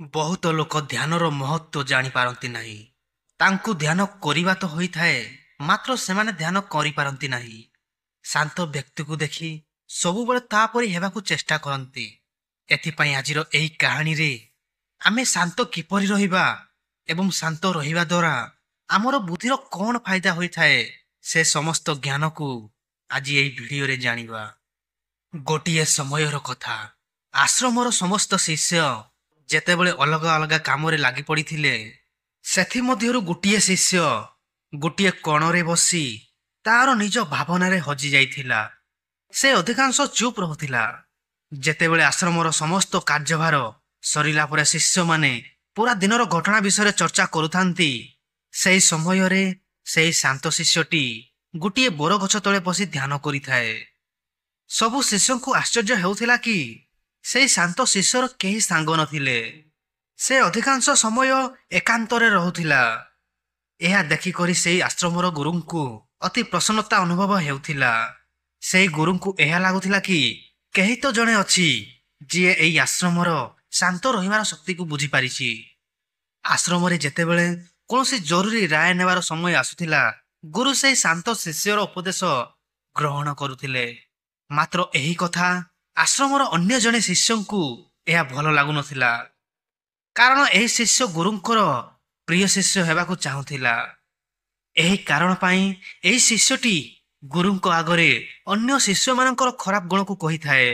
ବହୁତ ଲୋକ ଧ୍ୟାନର ମହତ୍ତ୍ୱ ଜାଣିପାରନ୍ତି ନାହିଁ। ତାଙ୍କୁ ଧ୍ୟାନ କରିବା ତ ହୋଇଥାଏ, ମାତ୍ର ସେମାନେ ଧ୍ୟାନ କରିପାରନ୍ତି ନାହିଁ। ଶାନ୍ତ ବ୍ୟକ୍ତିକୁ ଦେଖି ସବୁବେଳେ ତାପରି ହେବାକୁ ଚେଷ୍ଟା କରନ୍ତି। ଏଥିପାଇଁ ଆଜିର ଏହି କାହାଣୀରେ ଆମେ ଶାନ୍ତ କିପରି ରହିବା ଏବଂ ଶାନ୍ତ ରହିବା ଦ୍ୱାରା ଆମର ବୁଦ୍ଧିର କ'ଣ ଫାଇଦା ହୋଇଥାଏ, ସେ ସମସ୍ତ ଜ୍ଞାନକୁ ଆଜି ଏହି ଭିଡ଼ିଓରେ ଜାଣିବା। ଗୋଟିଏ ସମୟର କଥା। ଆଶ୍ରମର ସମସ୍ତ ଶିଷ୍ୟ ଯେତେବେଳେ ଅଲଗା ଅଲଗା କାମରେ ଲାଗି ପଡ଼ିଥିଲେ, ସେଥିମଧ୍ୟରୁ ଗୋଟିଏ ଶିଷ୍ୟ ଗୋଟିଏ କୋଣରେ ବସି ତାର ନିଜ ଭାବନାରେ ହଜି ଯାଇଥିଲା। ସେ ଅଧିକାଂଶ ଚୁପ୍ ରହୁଥିଲା। ଯେତେବେଳେ ଆଶ୍ରମର ସମସ୍ତ କାର୍ଯ୍ୟଭାର ସରିଲା ପରେ ଶିଷ୍ୟମାନେ ପୁରା ଦିନର ଘଟଣା ବିଷୟରେ ଚର୍ଚ୍ଚା କରୁଥାନ୍ତି, ସେହି ସମୟରେ ସେହି ଶାନ୍ତ ଶିଷ୍ୟଟି ଗୋଟିଏ ବରଗଛ ତଳେ ବସି ଧ୍ୟାନ କରିଥାଏ। ସବୁ ଶିଷ୍ୟଙ୍କୁ ଆଶ୍ଚର୍ଯ୍ୟ ହେଉଥିଲା କି ସେହି ଶାନ୍ତ ଶିଷ୍ୟର କେହି ସାଙ୍ଗ ନଥିଲେ। ସେ ଅଧିକାଂଶ ସମୟ ଏକାନ୍ତରେ ରହୁଥିଲା। ଏହା ଦେଖିକରି ସେହି ଆଶ୍ରମର ଗୁରୁଙ୍କୁ ଅତି ପ୍ରସନ୍ନତା ଅନୁଭବ ହେଉଥିଲା। ସେହି ଗୁରୁଙ୍କୁ ଏହା ଲାଗୁଥିଲା କି କେହି ତ ଜଣେ ଅଛି ଯିଏ ଏହି ଆଶ୍ରମର ଶାନ୍ତ ରହିବାର ଶକ୍ତିକୁ ବୁଝିପାରିଛି। ଆଶ୍ରମରେ ଯେତେବେଳେ କୌଣସି ଜରୁରୀ ରାୟ ନେବାର ସମୟ ଆସୁଥିଲା, ଗୁରୁ ସେହି ଶାନ୍ତ ଶିଷ୍ୟର ଉପଦେଶ ଗ୍ରହଣ କରୁଥିଲେ। ମାତ୍ର ଏହି କଥା ଆଶ୍ରମର ଅନ୍ୟ ଜଣେ ଶିଷ୍ୟଙ୍କୁ ଏହା ଭଲ ଲାଗୁନଥିଲା, କାରଣ ଏହି ଶିଷ୍ୟ ଗୁରୁଙ୍କର ପ୍ରିୟ ଶିଷ୍ୟ ହେବାକୁ ଚାହୁଁଥିଲା। ଏହି କାରଣ ପାଇଁ ଏହି ଶିଷ୍ୟଟି ଗୁରୁଙ୍କ ଆଗରେ ଅନ୍ୟ ଶିଷ୍ୟମାନଙ୍କର ଖରାପ ଗୁଣକୁ କହିଥାଏ,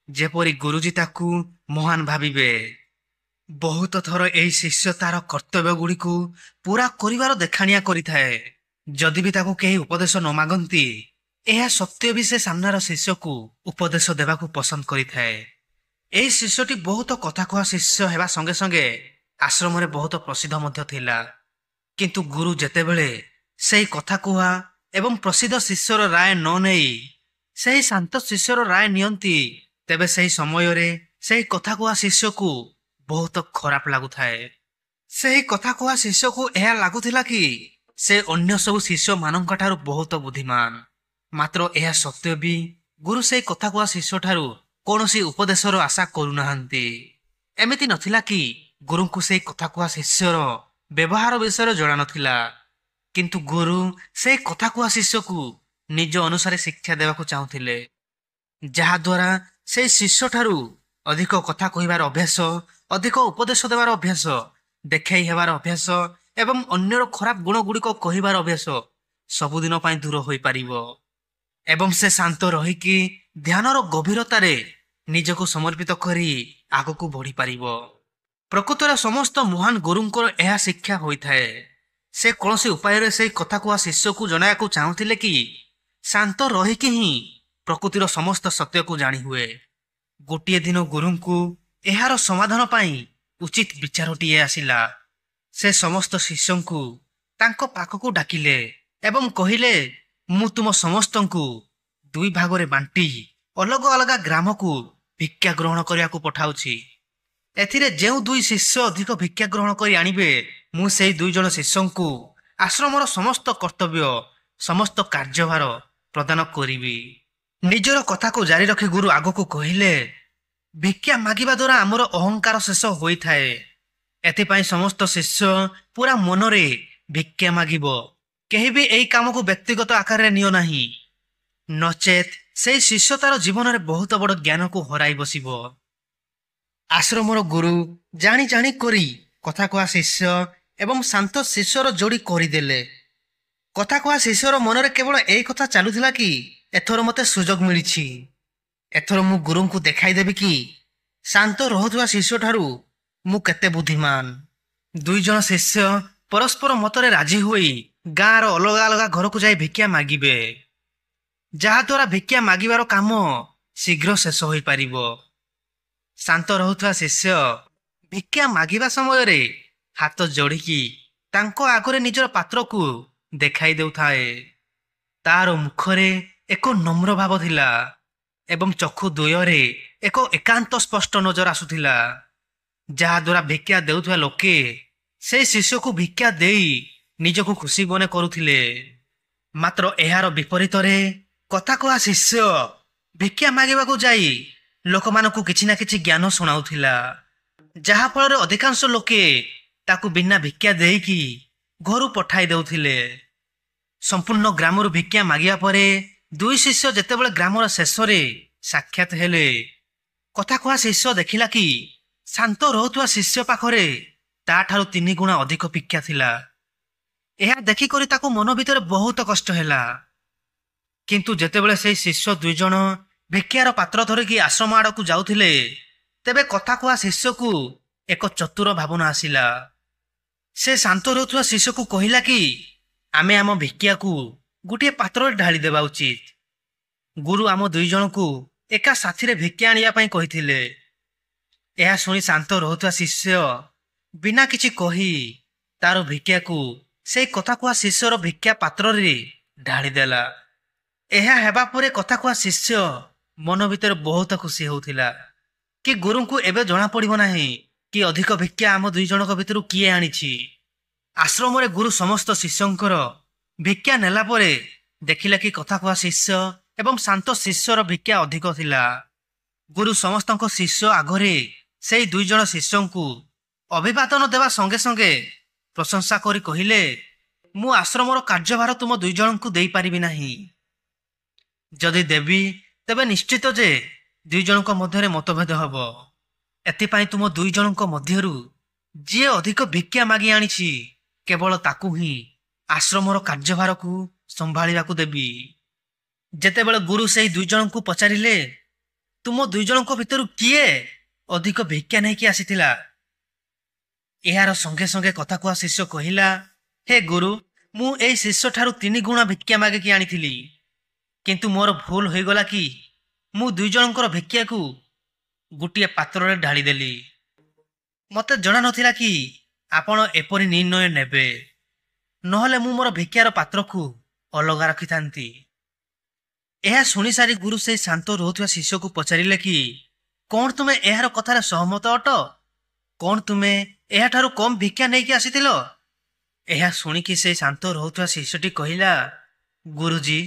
ଯେପରି ଗୁରୁଜୀ ତାକୁ ମହାନ ଭାବିବେ। ବହୁତ ଥର ଏହି ଶିଷ୍ୟ ତାର କର୍ତ୍ତବ୍ୟ ଗୁଡ଼ିକୁ ପୂରା କରିବାର ଦେଖାଣିଆ କରିଥାଏ। ଯଦି ବି ତାକୁ କେହି ଉପଦେଶ ନ ମାଗନ୍ତି, ଏହା ସତ୍ତ୍ୱେ ବି ସେ ସାମ୍ନାର ଶିଷ୍ୟକୁ ଉପଦେଶ ଦେବାକୁ ପସନ୍ଦ କରିଥାଏ। ଏହି ଶିଷ୍ୟଟି ବହୁତ କଥା କୁହା ଶିଷ୍ୟ ହେବା ସଙ୍ଗେ ସଙ୍ଗେ ଆଶ୍ରମରେ ବହୁତ ପ୍ରସିଦ୍ଧ ମଧ୍ୟ ଥିଲା। କିନ୍ତୁ ଗୁରୁ ଯେତେବେଳେ ସେହି କଥା କୁହା ଏବଂ ପ୍ରସିଦ୍ଧ ଶିଷ୍ୟର ରାୟ ନ ନେଇ ସେହି ଶାନ୍ତ ଶିଷ୍ୟର ରାୟ ନିଅନ୍ତି, ତେବେ ସେହି ସମୟରେ ସେହି କଥା କୁହା ଶିଷ୍ୟକୁ ବହୁତ ଖରାପ ଲାଗୁଥାଏ। ସେହି କଥା କୁହା ଶିଷ୍ୟକୁ ଏହା ଲାଗୁଥିଲା କି ସେ ଅନ୍ୟ ସବୁ ଶିଷ୍ୟମାନଙ୍କ ଠାରୁ ବହୁତ ବୁଦ୍ଧିମାନ। ମାତ୍ର ଏହା ସତ୍ତ୍ୱେ ବି ଗୁରୁ ସେହି କଥା କୁହା ଶିଷ୍ୟଠାରୁ କୌଣସି ଉପଦେଶର ଆଶା କରୁନାହାନ୍ତି। ଏମିତି ନଥିଲା କି ଗୁରୁଙ୍କୁ ସେହି କଥା କୁହା ଶିଷ୍ୟର ବ୍ୟବହାର ବିଷୟରେ ଜଣାନଥିଲା, କିନ୍ତୁ ଗୁରୁ ସେହି କଥା କୁହା ଶିଷ୍ୟକୁ ନିଜ ଅନୁସାରେ ଶିକ୍ଷା ଦେବାକୁ ଚାହୁଁଥିଲେ, ଯାହାଦ୍ୱାରା ସେହି ଶିଷ୍ୟଠାରୁ ଅଧିକ କଥା କହିବାର ଅଭ୍ୟାସ, ଅଧିକ ଉପଦେଶ ଦେବାର ଅଭ୍ୟାସ, ଦେଖାଇ ହେବାର ଅଭ୍ୟାସ ଏବଂ ଅନ୍ୟର ଖରାପ ଗୁଣ ଗୁଡ଼ିକ କହିବାର ଅଭ୍ୟାସ ସବୁଦିନ ପାଇଁ ଦୂର ହୋଇପାରିବ ଏବଂ ସେ ଶାନ୍ତ ରହିକି ଧ୍ୟାନର ଗଭୀରତାରେ ନିଜକୁ ସମର୍ପିତ କରି ଆଗକୁ ବଢ଼ିପାରିବ। ପ୍ରକୃତରେ ସମସ୍ତ ମହାନ ଗୁରୁଙ୍କର ଏହା ଶିକ୍ଷା ହୋଇଥାଏ। ସେ କୌଣସି ଉପାୟରେ ସେହି କଥା କୁହା ଶିଷ୍ୟକୁ ଜଣାଇବାକୁ ଚାହୁଁଥିଲେ କି ଶାନ୍ତ ରହିକି ହିଁ ପ୍ରକୃତିର ସମସ୍ତ ସତ୍ୟକୁ ଜାଣିହୁଏ। ଗୋଟିଏ ଦିନ ଗୁରୁଙ୍କୁ ଏହାର ସମାଧାନ ପାଇଁ ଉଚିତ ବିଚାରଟିଏ ଆସିଲା। ସେ ସମସ୍ତ ଶିଷ୍ୟଙ୍କୁ ତାଙ୍କ ପାଖକୁ ଡାକିଲେ ଏବଂ କହିଲେ, ମୁଁ ତୁମ ସମସ୍ତଙ୍କୁ ଦୁଇ ଭାଗରେ ବାଣ୍ଟି ଅଲଗା ଅଲଗା ଗ୍ରାମକୁ ଭିକ୍ଷା ଗ୍ରହଣ କରିବାକୁ ପଠାଉଛି। ଏଥିରେ ଯେଉଁ ଦୁଇ ଶିଷ୍ୟ ଅଧିକ ଭିକ୍ଷା ଗ୍ରହଣ କରି ଆଣିବେ, ମୁଁ ସେହି ଦୁଇ ଜଣ ଶିଷ୍ୟଙ୍କୁ ଆଶ୍ରମର ସମସ୍ତ କର୍ତ୍ତବ୍ୟ, ସମସ୍ତ କାର୍ଯ୍ୟଭାର ପ୍ରଦାନ କରିବି। ନିଜର କଥାକୁ ଜାରି ରଖି ଗୁରୁ ଆଗକୁ କହିଲେ, ଭିକ୍ଷା ମାଗିବା ଦ୍ୱାରା ଆମର ଅହଙ୍କାର ଶେଷ ହୋଇଥାଏ। ଏଥିପାଇଁ ସମସ୍ତ ଶିଷ୍ୟ ପୁରା ମନରେ ଭିକ୍ଷା ମାଗିବ। କେହି ବି ଏହି କାମକୁ ବ୍ୟକ୍ତିଗତ ଆକାରରେ ନିଅ ନାହିଁ, ନଚେତ୍ ସେହି ଶିଷ୍ୟ ତାର ଜୀବନରେ ବହୁତ ବଡ଼ ଜ୍ଞାନକୁ ହରାଇ ବସିବ। ଆଶ୍ରମର ଗୁରୁ ଜାଣି ଜାଣି କରି କଥା କୁହା ଶିଷ୍ୟ ଏବଂ ଶାନ୍ତ ଶିଷ୍ୟର ଯୋଡ଼ି କରିଦେଲେ। କଥା କୁହା ଶିଷ୍ୟର ମନରେ କେବଳ ଏହି କଥା ଚାଲୁଥିଲା କି ଏଥର ମୋତେ ସୁଯୋଗ ମିଳିଛି, ଏଥର ମୁଁ ଗୁରୁଙ୍କୁ ଦେଖାଇଦେବି କି ଶାନ୍ତ ରହୁଥିବା ଶିଷ୍ୟଠାରୁ ମୁଁ କେତେ ବୁଦ୍ଧିମାନ। ଦୁଇ ଜଣ ଶିଷ୍ୟ ପରସ୍ପର ମତରେ ରାଜି ହୋଇ ଗାଁର ଅଲଗା ଅଲଗା ଘରକୁ ଯାଇ ଭିକ୍ଷା ମାଗିବେ, ଯାହାଦ୍ୱାରା ଭିକ୍ଷା ମାଗିବାର କାମ ଶୀଘ୍ର ଶେଷ ହୋଇପାରିବ। ଶାନ୍ତ ରହୁଥିବା ଶିଷ୍ୟ ଭିକ୍ଷା ମାଗିବା ସମୟରେ ହାତ ଯୋଡ଼ିକି ତାଙ୍କ ଆଗରେ ନିଜର ପାତ୍ରକୁ ଦେଖାଇ ଦେଉଥାଏ। ତାର ମୁଖରେ ଏକ ନମ୍ର ଭାବ ଥିଲା ଏବଂ ଚକ୍ଷୁ ଦ୍ୱୟରେ ଏକ ଏକାନ୍ତ ସ୍ପଷ୍ଟ ନଜର ଆସୁଥିଲା, ଯାହାଦ୍ୱାରା ଭିକ୍ଷା ଦେଉଥିବା ଲୋକେ ସେହି ଶିଷ୍ୟକୁ ଭିକ୍ଷା ଦେଇ ନିଜକୁ ଖୁସି ମନେ କରୁଥିଲେ। ମାତ୍ର ଏହାର ବିପରୀତରେ କଥା କୁହା ଶିଷ୍ୟ ଭିକ୍ଷା ମାଗିବାକୁ ଯାଇ ଲୋକମାନଙ୍କୁ କିଛି ନା କିଛି ଜ୍ଞାନ ଶୁଣାଉଥିଲା। ଯାହା ଫଳରେ ଅଧିକାଂଶ ଲୋକେ ତାକୁ ବିନା ଭିକ୍ଷା ଦେଇକି ଘରୁ ପଠାଇ ଦେଉଥିଲେ। ସମ୍ପୂର୍ଣ୍ଣ ଗ୍ରାମରୁ ଭିକ୍ଷା ମାଗିବା ପରେ ଦୁଇ ଶିଷ୍ୟ ଯେତେବେଳେ ଗ୍ରାମର ଶେଷରେ ସାକ୍ଷାତ ହେଲେ, କଥା କୁହା ଶିଷ୍ୟ ଦେଖିଲା କି ଶାନ୍ତ ରହୁଥିବା ଶିଷ୍ୟ ପାଖରେ ତାଠାରୁ 3 ଗୁଣା ଅଧିକ ଭିକ୍ଷା ଥିଲା। ଏହା ଦେଖିକରି ତାକୁ ମନ ଭିତରେ ବହୁତ କଷ୍ଟ ହେଲା। କିନ୍ତୁ ଯେତେବେଳେ ସେହି ଶିଷ୍ୟ 2 ଜଣ ଭିକ୍ଷାର ପାତ୍ର ଧରିକି ଆଶ୍ରମ ଆଡ଼କୁ ଯାଉଥିଲେ, ତେବେ କଥା କୁହା ଶିଷ୍ୟକୁ ଏକ ଚତୁର ଭାବନା ଆସିଲା। ସେ ଶାନ୍ତ ରହୁଥିବା ଶିଷ୍ୟକୁ କହିଲା କି ଆମେ ଆମ ଭିକ୍ଷାକୁ ଗୋଟିଏ ପାତ୍ରରେ ଢାଳି ଦେବା ଉଚିତ। ଗୁରୁ ଆମ 2 ଜଣଙ୍କୁ ଏକା ସାଥିରେ ଭିକ୍ଷା ଆଣିବା ପାଇଁ କହିଥିଲେ। ଏହା ଶୁଣି ଶାନ୍ତ ରହୁଥିବା ଶିଷ୍ୟ ବିନା କିଛି କହି ତାର ଭିକ୍ଷାକୁ ସେଇ କଥା କୁହା ଶିଷ୍ୟର ଭିକ୍ଷା ପାତ୍ରରେ ଢାଳିଦେଲା। ଏହା ହେବା ପରେ କଥା କୁହା ଶିଷ୍ୟ ମନ ଭିତରେ ବହୁତ ଖୁସି ହେଉଥିଲା କି ଗୁରୁଙ୍କୁ ଏବେ ଜଣାପଡ଼ିବ ନାହିଁ କି ଅଧିକ ଭିକ୍ଷା ଆମ 2 ଜଣଙ୍କ ଭିତରୁ କିଏ ଆଣିଛି। ଆଶ୍ରମରେ ଗୁରୁ ସମସ୍ତ ଶିଷ୍ୟଙ୍କର ଭିକ୍ଷା ନେଲା ପରେ ଦେଖିଲା କି କଥା କୁହା ଶିଷ୍ୟ ଏବଂ ଶାନ୍ତ ଶିଷ୍ୟର ଭିକ୍ଷା ଅଧିକ ଥିଲା। ଗୁରୁ ସମସ୍ତଙ୍କ ଶିଷ୍ୟ ଆଗରେ ସେଇ 2 ଜଣ ଶିଷ୍ୟଙ୍କୁ ଅଭିବାଦନ ଦେବା ସଙ୍ଗେ ସଙ୍ଗେ ପ୍ରଶଂସା କରି କହିଲେ, ମୁଁ ଆଶ୍ରମର କାର୍ଯ୍ୟଭାର ତୁମ 2 ଜଣଙ୍କୁ ଦେଇପାରିବି ନାହିଁ। ଯଦି ଦେବି ତେବେ ନିଶ୍ଚିତ ଯେ 2 ଜଣଙ୍କ ମଧ୍ୟରେ ମତଭେଦ ହେବ। ଏଥିପାଇଁ ତୁମ 2 ଜଣଙ୍କ ମଧ୍ୟରୁ ଯିଏ ଅଧିକ ଭିକ୍ଷା ମାଗି ଆଣିଛି କେବଳ ତାକୁ ହିଁ ଆଶ୍ରମର କାର୍ଯ୍ୟଭାରକୁ ସମ୍ଭାଳିବାକୁ ଦେବି। ଯେତେବେଳେ ଗୁରୁ ସେଇ 2 ଜଣଙ୍କୁ ପଚାରିଲେ, ତୁମ 2 ଜଣଙ୍କ ଭିତରୁ କିଏ ଅଧିକ ଭିକ୍ଷା ନେଇକି ଆସିଥିଲା? ଏହାର ସଙ୍ଗେ ସଙ୍ଗେ କଥା କୁହା ଶିଷ୍ୟ କହିଲା, ହେ ଗୁରୁ, ମୁଁ ଏଇ ଶିଷ୍ୟଠାରୁ 3 ଗୁଣା ଭିକ୍ଷା ମାଗିକି ଆଣିଥିଲି। କିନ୍ତୁ ମୋର ଭୁଲ ହୋଇଗଲା କି ମୁଁ 2 ଜଣଙ୍କର ଭିକ୍ଷାକୁ ଗୋଟିଏ ପାତ୍ରରେ ଢାଳିଦେଲି। ମୋତେ ଜଣା ନଥିଲା କି ଆପଣ ଏପରି ନିର୍ଣ୍ଣୟ ନେବେ, ନହେଲେ ମୁଁ ମୋର ଭିକ୍ଷାର ପାତ୍ରକୁ ଅଲଗା ରଖିଥାନ୍ତି। ଏହା ଶୁଣିସାରି ଗୁରୁ ସେଇ ଶାନ୍ତ ରହୁଥିବା ଶିଷ୍ୟକୁ ପଚାରିଲେ କି କଣ ତୁମେ ଏହାର କଥାରେ ସହମତ ଅଟ? କଣ ତୁମେ ଏହାଠାରୁ କମ୍ ଭିକ୍ଷା ନେଇକି ଆସିଥିଲ? ଏହା ଶୁଣିକି ସେଇ ଶାନ୍ତ ରହୁଥିବା ଶିଷ୍ୟଟି କହିଲା, ଗୁରୁଜୀ,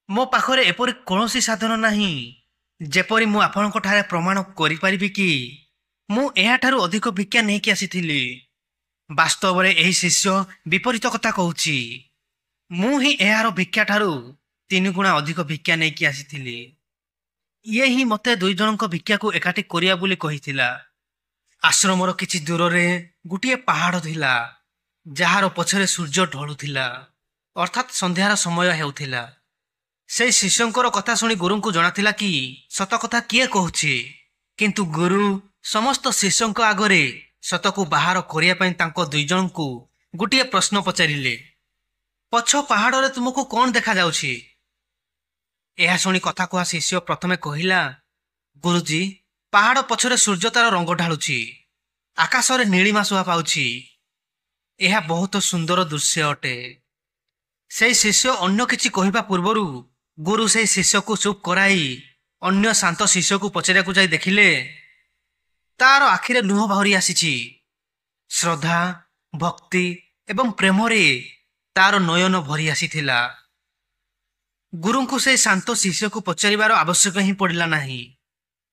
ମୋ ପାଖରେ ଏପରି କୌଣସି ସାଧନ ନାହିଁ ଯେପରି ମୁଁ ଆପଣଙ୍କ ଠାରେ ପ୍ରମାଣ କରିପାରିବି କି ମୁଁ ଏହାଠାରୁ ଅଧିକ ଭିକ୍ଷା ନେଇକି ଆସିଥିଲି। ବାସ୍ତବରେ ଏହି ଶିଷ୍ୟ ବିପରୀତ କଥା କହୁଛି। ମୁଁ ହିଁ ଏହାର ଭିକ୍ଷାଠାରୁ 3 ଗୁଣା ଅଧିକ ଭିକ୍ଷା ନେଇକି ଆସିଥିଲି। ଇଏ ହିଁ ମୋତେ 2 ଜଣଙ୍କ ଭିକ୍ଷାକୁ ଏକାଠି କରିବା ବୋଲି କହିଥିଲା। ଆଶ୍ରମର କିଛି ଦୂରରେ ଗୋଟିଏ ପାହାଡ଼ ଥିଲା, ଯାହାର ପଛରେ ସୂର୍ଯ୍ୟ ଢଳୁଥିଲା, ଅର୍ଥାତ୍ ସନ୍ଧ୍ୟାର ସମୟ ହେଉଥିଲା। ସେଇ ଶିଷ୍ୟଙ୍କର କଥା ଶୁଣି ଗୁରୁଙ୍କୁ ଜଣାଥିଲା କି ସତ କଥା କିଏ କହୁଛି। କିନ୍ତୁ ଗୁରୁ ସମସ୍ତ ଶିଷ୍ୟଙ୍କ ଆଗରେ ସତକୁ ବାହାର କରିବା ପାଇଁ ତାଙ୍କ 2 ଜଣଙ୍କୁ ଗୋଟିଏ ପ୍ରଶ୍ନ ପଚାରିଲେ, ପଛ ପାହାଡ଼ରେ ତୁମକୁ କଣ ଦେଖାଯାଉଛି? ଏହା ଶୁଣି କଥା କୁହା ଶିଷ୍ୟ ପ୍ରଥମେ କହିଲା, ଗୁରୁଜୀ, ପାହାଡ଼ ପଛରେ ସୂର୍ଯ୍ୟ ତାର ରଙ୍ଗ ଢାଳୁଛି, ଆକାଶରେ ନୀଳିମା ଶୋଭା ପାଉଛି। ଏହା ବହୁତ ସୁନ୍ଦର ଦୃଶ୍ୟ ଅଟେ। ସେଇ ଶିଷ୍ୟ ଅନ୍ୟ କିଛି କହିବା ପୂର୍ବରୁ ଗୁରୁ ସେଇ ଶିଷ୍ୟକୁ ଚୁପ୍ କରାଇ ଅନ୍ୟ ଶାନ୍ତ ଶିଷ୍ୟକୁ ପଚାରିବାକୁ ଯାଇ ଦେଖିଲେ ତାର ଆଖିରେ ଲୁହ ବାହାରି ଆସିଛି। ଶ୍ରଦ୍ଧା, ଭକ୍ତି ଏବଂ ପ୍ରେମରେ ତାର ନୟନ ଭରି ଆସିଥିଲା। ଗୁରୁଙ୍କୁ ସେଇ ଶାନ୍ତ ଶିଷ୍ୟକୁ ପଚାରିବାର ଆବଶ୍ୟକ ହିଁ ପଡ଼ିଲା ନାହିଁ।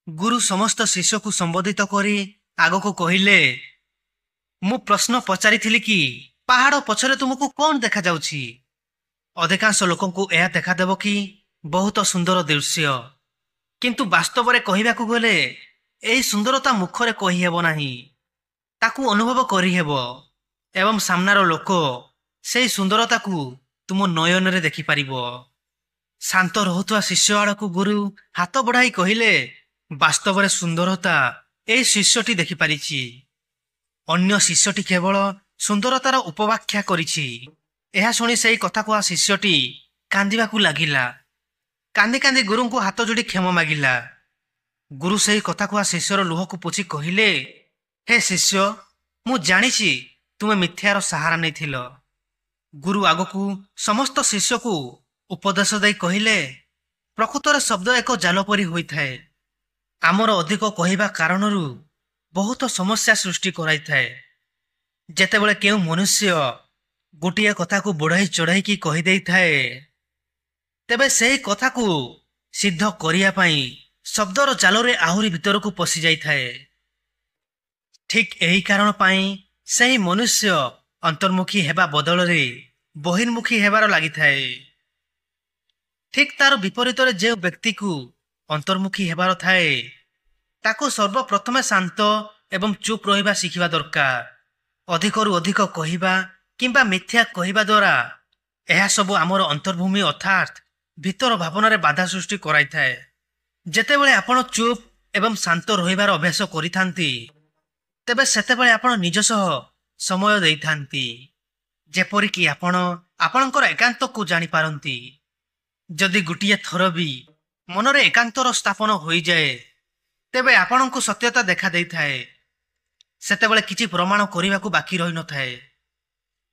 ଗୁରୁ ସମସ୍ତ ଶିଷ୍ୟକୁ ସମ୍ବୋଧିତ କରି ଆଗକୁ କହିଲେ, ମୁଁ ପ୍ରଶ୍ନ ପଚାରିଥିଲି କି ପାହାଡ଼ ପଛରେ ତୁମକୁ କଣ ଦେଖାଯାଉଛି? ଅଧିକାଂଶ ଲୋକଙ୍କୁ ଏହା ଦେଖାଦେବ କି ବହୁତ ସୁନ୍ଦର ଦୃଶ୍ୟ, କିନ୍ତୁ ବାସ୍ତବରେ କହିବାକୁ ଗଲେ ଏହି ସୁନ୍ଦରତା ମୁଖରେ କହିହେବ ନାହିଁ, ତାକୁ ଅନୁଭବ କରିହେବ ଏବଂ ସାମ୍ନାର ଲୋକ ସେହି ସୁନ୍ଦରତାକୁ ତୁମ ନୟନରେ ଦେଖିପାରିବ। ଶାନ୍ତ ରହୁଥିବା ଶିଷ୍ୟ ଆଡ଼କୁ ଗୁରୁ ହାତ ବଢ଼ାଇ କହିଲେ, ବାସ୍ତବରେ ସୁନ୍ଦରତା ଏହି ଶିଷ୍ୟଟି ଦେଖିପାରିଛି। ଅନ୍ୟ ଶିଷ୍ୟଟି କେବଳ ସୁନ୍ଦରତାର ଉପବାଖ୍ୟା କରିଛି। ଏହା ଶୁଣି ସେହି କଥା କୁହା ଶିଷ୍ୟଟି କାନ୍ଦିବାକୁ ଲାଗିଲା। କାନ୍ଦି କାନ୍ଦି ଗୁରୁଙ୍କୁ ହାତ ଯୋଡ଼ି କ୍ଷମା ମାଗିଲା। ଗୁରୁ ସେହି କଥା କୁହା ଶିଷ୍ୟର ଲୁହକୁ ପୋଛି କହିଲେ, ହେ ଶିଷ୍ୟ, ମୁଁ ଜାଣିଛି ତୁମେ ମିଥ୍ୟାର ସାହାରା ନେଇଥିଲ। ଗୁରୁ ଆଗକୁ ସମସ୍ତ ଶିଷ୍ୟକୁ ଉପଦେଶ ଦେଇ କହିଲେ, ପ୍ରକୃତରେ ଶବ୍ଦ ଏକ ଜାଲ ପରି ହୋଇଥାଏ। ଆମର ଅଧିକ କହିବା କାରଣରୁ ବହୁତ ସମସ୍ୟା ସୃଷ୍ଟି କରାଇଥାଏ। ଯେତେବେଳେ କେଉଁ ମନୁଷ୍ୟ ଗୋଟିଏ କଥାକୁ ବଢ଼ାଇ ଚଢ଼ାଇକି କହିଦେଇଥାଏ, ତେବେ ସେହି କଥାକୁ ସିଦ୍ଧ କରିବା ପାଇଁ ଶବ୍ଦର ଜାଲରେ ଆହୁରି ଭିତରକୁ ପଶି ଯାଇଥାଏ। ଠିକ୍ ଏହି କାରଣ ପାଇଁ ସେହି ମନୁଷ୍ୟ ଅନ୍ତର୍ମୁଖୀ ହେବା ବଦଳରେ ବହିର୍ମୁଖୀ ହେବାର ଲାଗିଥାଏ। ଠିକ୍ ତାର ବିପରୀତରେ ଯେଉଁ ବ୍ୟକ୍ତିକୁ ଅନ୍ତର୍ମୁଖୀ ହେବାର ଥାଏ ତାକୁ ସର୍ବପ୍ରଥମେ ଶାନ୍ତ ଏବଂ ଚୁପ୍ ରହିବା ଶିଖିବା ଦରକାର। ଅଧିକରୁ ଅଧିକ କହିବା କିମ୍ବା ମିଥ୍ୟା କହିବା ଦ୍ୱାରା ଏହା ସବୁ ଆମର ଅନ୍ତର୍ଭୂମି ଅର୍ଥାତ୍ ଭିତର ଭାବନାରେ ବାଧା ସୃଷ୍ଟି କରାଇଥାଏ। ଯେତେବେଳେ ଆପଣ ଚୁପ୍ ଏବଂ ଶାନ୍ତ ରହିବାର ଅଭ୍ୟାସ କରିଥାନ୍ତି ତେବେ ସେତେବେଳେ ଆପଣ ନିଜ ସହ ସମୟ ଦେଇଥାନ୍ତି, ଯେପରିକି ଆପଣ ଆପଣଙ୍କର ଏକାନ୍ତକୁ ଜାଣିପାରନ୍ତି। ଯଦି ଗୋଟିଏ ଥର ବି ମନରେ ଏକାନ୍ତର ସ୍ଥାପନ ହୋଇଯାଏ ତେବେ ଆପଣଙ୍କୁ ସତ୍ୟତା ଦେଖା ଦେଇଥାଏ। ସେତେବେଳେ କିଛି ପ୍ରମାଣ କରିବାକୁ ବାକି ରହିନଥାଏ,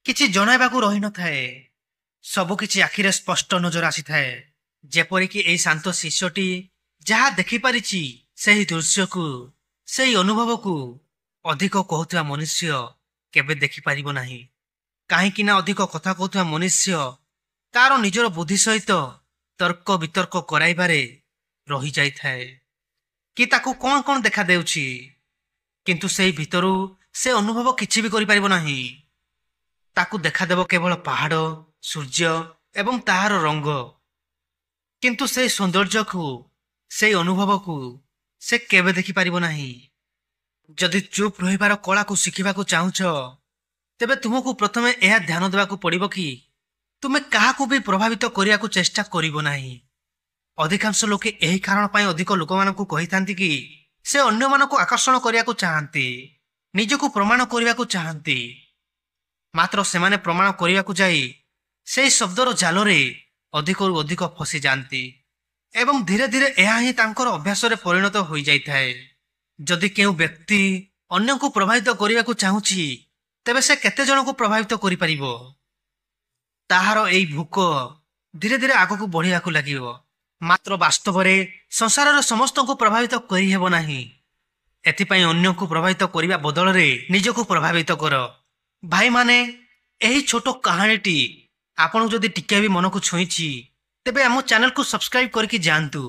କିଛି ଜଣାଇବାକୁ ରହିନଥାଏ। ସବୁକିଛି ଆଖିରେ ସ୍ପଷ୍ଟ ନଜର ଆସିଥାଏ। ଯେପରିକି ଏହି ଶାନ୍ତ ଶିଷ୍ୟଟି ଯାହା ଦେଖିପାରିଛି ସେହି ଦୃଶ୍ୟକୁ, ସେହି ଅନୁଭବକୁ ଅଧିକ କହୁଥିବା ମନୁଷ୍ୟ କେବେ ଦେଖିପାରିବ ନାହିଁ। କାହିଁକି ନା ଅଧିକ କଥା କହୁଥିବା ମନୁଷ୍ୟ ତାର ନିଜର ବୁଦ୍ଧି ସହିତ ତର୍କ ବିତର୍କ କରାଇବାରେ ରହିଯାଇଥାଏ କି ତାକୁ କ'ଣ କ'ଣ ଦେଖାଦେଉଛି, କିନ୍ତୁ ସେହି ଭିତରୁ ସେ ଅନୁଭବ କିଛି ବି କରିପାରିବ ନାହିଁ। ତାକୁ ଦେଖାଦେବ କେବଳ ପାହାଡ଼, ସୂର୍ଯ୍ୟ ଏବଂ ତାହାର ରଙ୍ଗ, କିନ୍ତୁ ସେହି ସୌନ୍ଦର୍ଯ୍ୟକୁ, ସେହି ଅନୁଭବକୁ ସେ କେବେ ଦେଖିପାରିବ ନାହିଁ। ଯଦି ଚୁପ୍ ରହିବାର କଳାକୁ ଶିଖିବାକୁ ଚାହୁଁଛ ତେବେ ତୁମକୁ ପ୍ରଥମେ ଏହା ଧ୍ୟାନ ଦେବାକୁ ପଡ଼ିବ କି ତୁମେ କାହାକୁ ବି ପ୍ରଭାବିତ କରିବାକୁ ଚେଷ୍ଟା କରିବ ନାହିଁ। ଅଧିକାଂଶ ଲୋକେ ଏହି କାରଣ ପାଇଁ ଅଧିକ ଲୋକମାନଙ୍କୁ କହିଥାନ୍ତି କି ସେ ଅନ୍ୟମାନଙ୍କୁ ଆକର୍ଷଣ କରିବାକୁ ଚାହାନ୍ତି, ନିଜକୁ ପ୍ରମାଣ କରିବାକୁ ଚାହାନ୍ତି। ମାତ୍ର ସେମାନେ ପ୍ରମାଣ କରିବାକୁ ଯାଇ ସେହି ଶବ୍ଦର ଜାଲରେ ଅଧିକରୁ ଅଧିକ ଫସିଯାଆନ୍ତି ଏବଂ ଧୀରେ ଧୀରେ ଏହା ହିଁ ତାଙ୍କର ଅଭ୍ୟାସରେ ପରିଣତ ହୋଇଯାଇଥାଏ। ଯଦି କେଉଁ ବ୍ୟକ୍ତି ଅନ୍ୟଙ୍କୁ ପ୍ରଭାବିତ କରିବାକୁ ଚାହୁଁଛି ତେବେ ସେ କେତେ ଜଣଙ୍କୁ ପ୍ରଭାବିତ କରିପାରିବ? ତାହାର ଏହି ଭୋକ ଧୀରେ ଧୀରେ ଆଗକୁ ବଢ଼ିବାକୁ ଲାଗିବ। ମାତ୍ର ବାସ୍ତବରେ ସଂସାରର ସମସ୍ତଙ୍କୁ ପ୍ରଭାବିତ କରିହେବ ନାହିଁ। ଏଥିପାଇଁ ଅନ୍ୟକୁ ପ୍ରଭାବିତ କରିବା ବଦଳରେ ନିଜକୁ ପ୍ରଭାବିତ କର। ଭାଇମାନେ, ଏହି ଛୋଟ କାହାଣୀଟି ଆପଣଙ୍କୁ ଯଦି ଟିକେ ବି ମନକୁ ଛୁଇଁଛି ତେବେ ଆମ ଚ୍ୟାନେଲକୁ ସବସ୍କ୍ରାଇବ୍ କରିକି ଯାଆନ୍ତୁ।